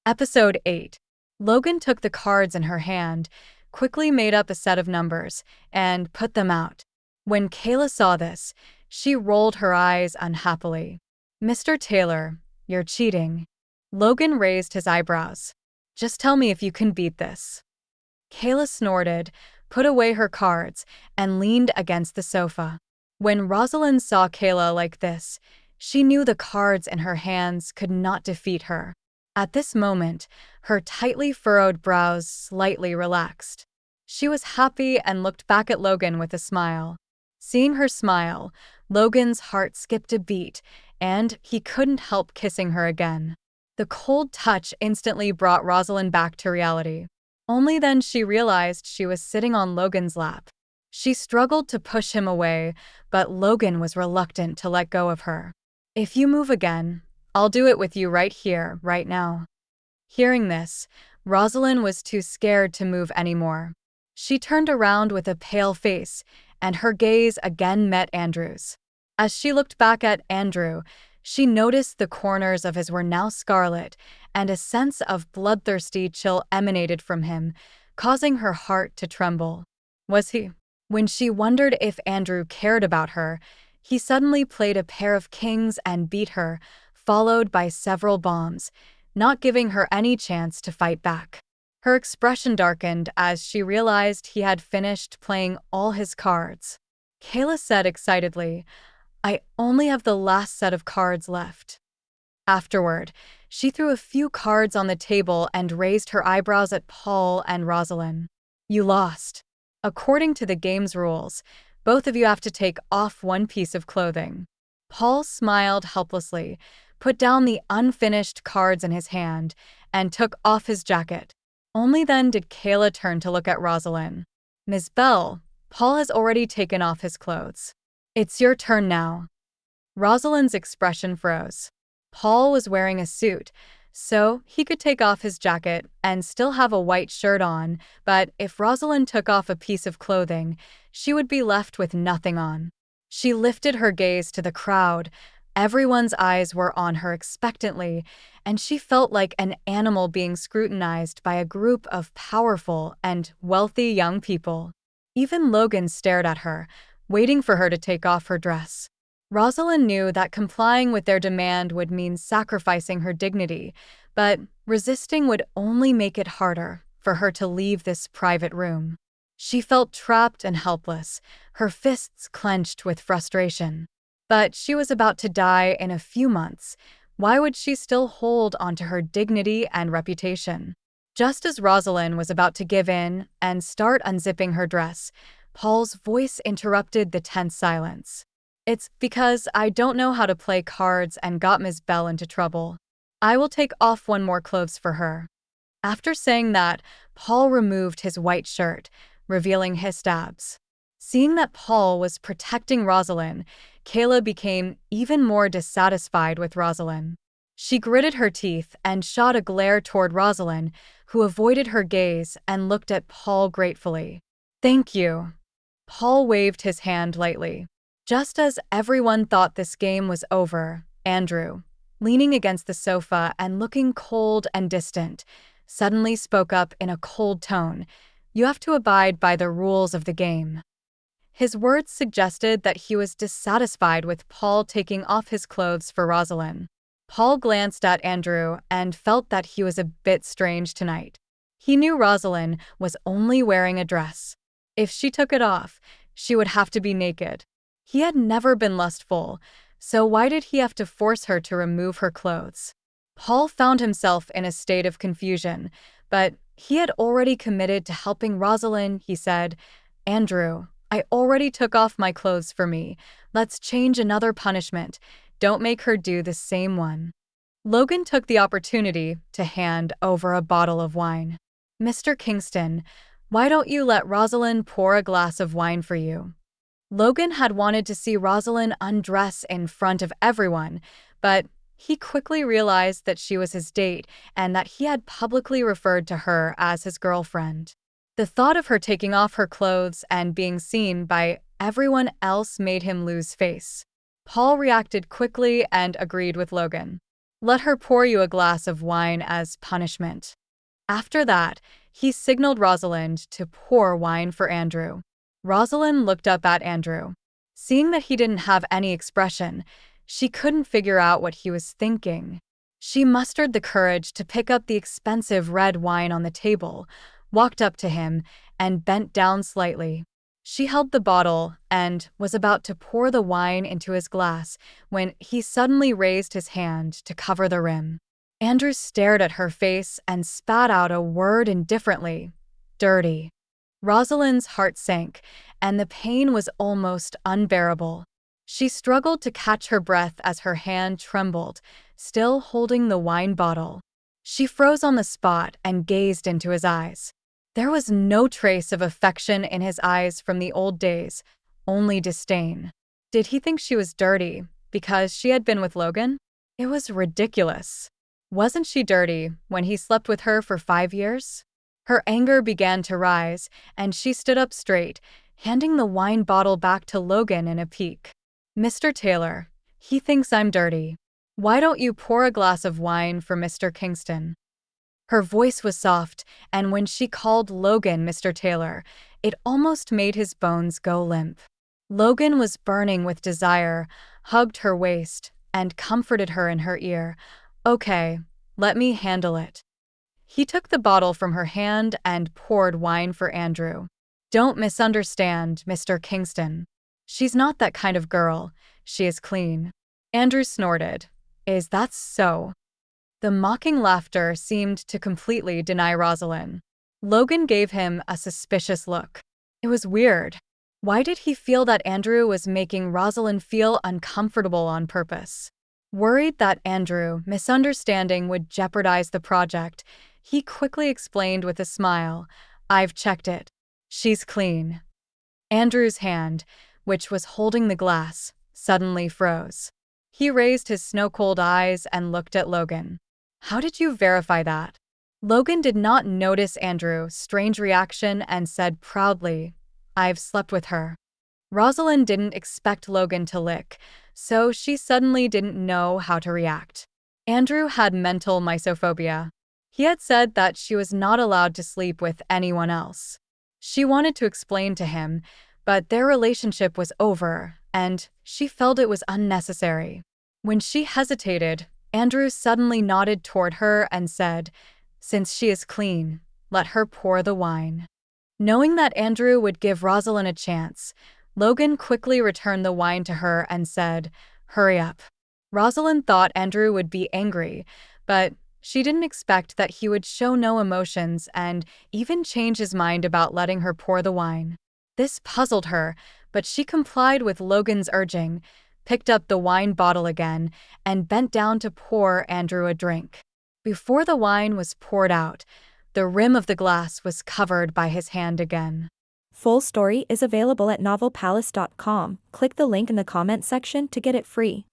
Episode 8. Logan took the cards in her hand, quickly made up a set of numbers, and put them out. When Kayla saw this, she rolled her eyes unhappily. "Mr. Taylor, you're cheating." Logan raised his eyebrows. "Just tell me if you can beat this." Kayla snorted, put away her cards, and leaned against the sofa. When Rosalyn saw Kayla like this, she knew the cards in her hands could not defeat her. At this moment, her tightly furrowed brows slightly relaxed. She was happy and looked back at Logan with a smile. Seeing her smile, Logan's heart skipped a beat, and he couldn't help kissing her again. The cold touch instantly brought Rosalyn back to reality. Only then she realized she was sitting on Logan's lap. She struggled to push him away, but Logan was reluctant to let go of her. "If you move again, I'll do it with you right here, right now." Hearing this, Rosalyn was too scared to move anymore. She turned around with a pale face, and her gaze again met Andrew's. As she looked back at Andrew, she noticed the corners of his were now scarlet, and a sense of bloodthirsty chill emanated from him, causing her heart to tremble. Was he? When she wondered if Andrew cared about her, he suddenly played a pair of kings and beat her, followed by several bombs, not giving her any chance to fight back. Her expression darkened as she realized he had finished playing all his cards. Kayla said excitedly, "I only have the last set of cards left." Afterward, she threw a few cards on the table and raised her eyebrows at Paul and Rosalyn. "You lost. According to the game's rules, both of you have to take off one piece of clothing." Paul smiled helplessly, put down the unfinished cards in his hand, and took off his jacket. Only then did Kayla turn to look at Rosalyn. "Ms. Bell, Paul has already taken off his clothes. It's your turn now." Rosalyn's expression froze. Paul was wearing a suit, so he could take off his jacket and still have a white shirt on, but if Rosalyn took off a piece of clothing, she would be left with nothing on. She lifted her gaze to the crowd. Everyone's eyes were on her expectantly, and she felt like an animal being scrutinized by a group of powerful and wealthy young people. Even Logan stared at her, waiting for her to take off her dress. Rosalyn knew that complying with their demand would mean sacrificing her dignity, but resisting would only make it harder for her to leave this private room. She felt trapped and helpless, her fists clenched with frustration. But she was about to die in a few months. Why would she still hold onto her dignity and reputation? Just as Rosalyn was about to give in and start unzipping her dress, Paul's voice interrupted the tense silence. "It's because I don't know how to play cards and got Ms. Bell into trouble. I will take off one more clothes for her." After saying that, Paul removed his white shirt, revealing his stabs. Seeing that Paul was protecting Rosalyn, Kayla became even more dissatisfied with Rosalyn. She gritted her teeth and shot a glare toward Rosalyn, who avoided her gaze and looked at Paul gratefully. "Thank you." Paul waved his hand lightly. Just as everyone thought this game was over, Andrew, leaning against the sofa and looking cold and distant, suddenly spoke up in a cold tone. "You have to abide by the rules of the game." His words suggested that he was dissatisfied with Paul taking off his clothes for Rosalyn. Paul glanced at Andrew and felt that he was a bit strange tonight. He knew Rosalyn was only wearing a dress. If she took it off, she would have to be naked. He had never been lustful, so why did he have to force her to remove her clothes? Paul found himself in a state of confusion, but he had already committed to helping Rosalyn. He said, "Andrew, I already took off my clothes for me. Let's change another punishment. Don't make her do the same one." Logan took the opportunity to hand over a bottle of wine. "Mr. Kingston, why don't you let Rosalyn pour a glass of wine for you?" Logan had wanted to see Rosalyn undress in front of everyone, but he quickly realized that she was his date and that he had publicly referred to her as his girlfriend. The thought of her taking off her clothes and being seen by everyone else made him lose face. Paul reacted quickly and agreed with Logan. Let her pour you a glass of wine as punishment." After that, he signaled Rosalind to pour wine for Andrew. Rosalind looked up at Andrew. Seeing that he didn't have any expression, she couldn't figure out what he was thinking. She mustered the courage to pick up the expensive red wine on the table, walked up to him, and bent down slightly. She held the bottle and was about to pour the wine into his glass when he suddenly raised his hand to cover the rim. Andrew stared at her face and spat out a word indifferently: "Dirty." Rosalind's heart sank, and the pain was almost unbearable. She struggled to catch her breath as her hand trembled, still holding the wine bottle. She froze on the spot and gazed into his eyes. There was no trace of affection in his eyes from the old days, only disdain. Did he think she was dirty because she had been with Logan? It was ridiculous. Wasn't she dirty when he slept with her for 5 years? Her anger began to rise, and she stood up straight, handing the wine bottle back to Logan in a pique. "Mr. Taylor, he thinks I'm dirty. Why don't you pour a glass of wine for Mr. Kingston?" Her voice was soft, and when she called Logan Mr. Taylor, it almost made his bones go limp. Logan was burning with desire, hugged her waist, and comforted her in her ear. "Okay, let me handle it." He took the bottle from her hand and poured wine for Andrew. "Don't misunderstand, Mr. Kingston. She's not that kind of girl. She is clean." Andrew snorted. "Is that so?" The mocking laughter seemed to completely deny Rosalyn. Logan gave him a suspicious look. It was weird. Why did he feel that Andrew was making Rosalyn feel uncomfortable on purpose? Worried that Andrew misunderstanding would jeopardize the project, he quickly explained with a smile, "I've checked it. She's clean." Andrew's hand, which was holding the glass, suddenly froze. He raised his snow-cold eyes and looked at Logan. "How did you verify that?" Logan did not notice Andrew's strange reaction and said proudly, "I've slept with her." Rosalind didn't expect Logan to lick, so she suddenly didn't know how to react. Andrew had mental misophobia. He had said that she was not allowed to sleep with anyone else. She wanted to explain to him, but their relationship was over, and she felt it was unnecessary. When she hesitated, Andrew suddenly nodded toward her and said, "Since she is clean, let her pour the wine." Knowing that Andrew would give Rosalyn a chance, Logan quickly returned the wine to her and said, "Hurry up." Rosalyn thought Andrew would be angry, but she didn't expect that he would show no emotions and even change his mind about letting her pour the wine. This puzzled her, but she complied with Logan's urging, picked up the wine bottle again, and bent down to pour Andrew a drink. Before the wine was poured out, the rim of the glass was covered by his hand again. Full story is available at novelpalace.com. Click the link in the comment section to get it free.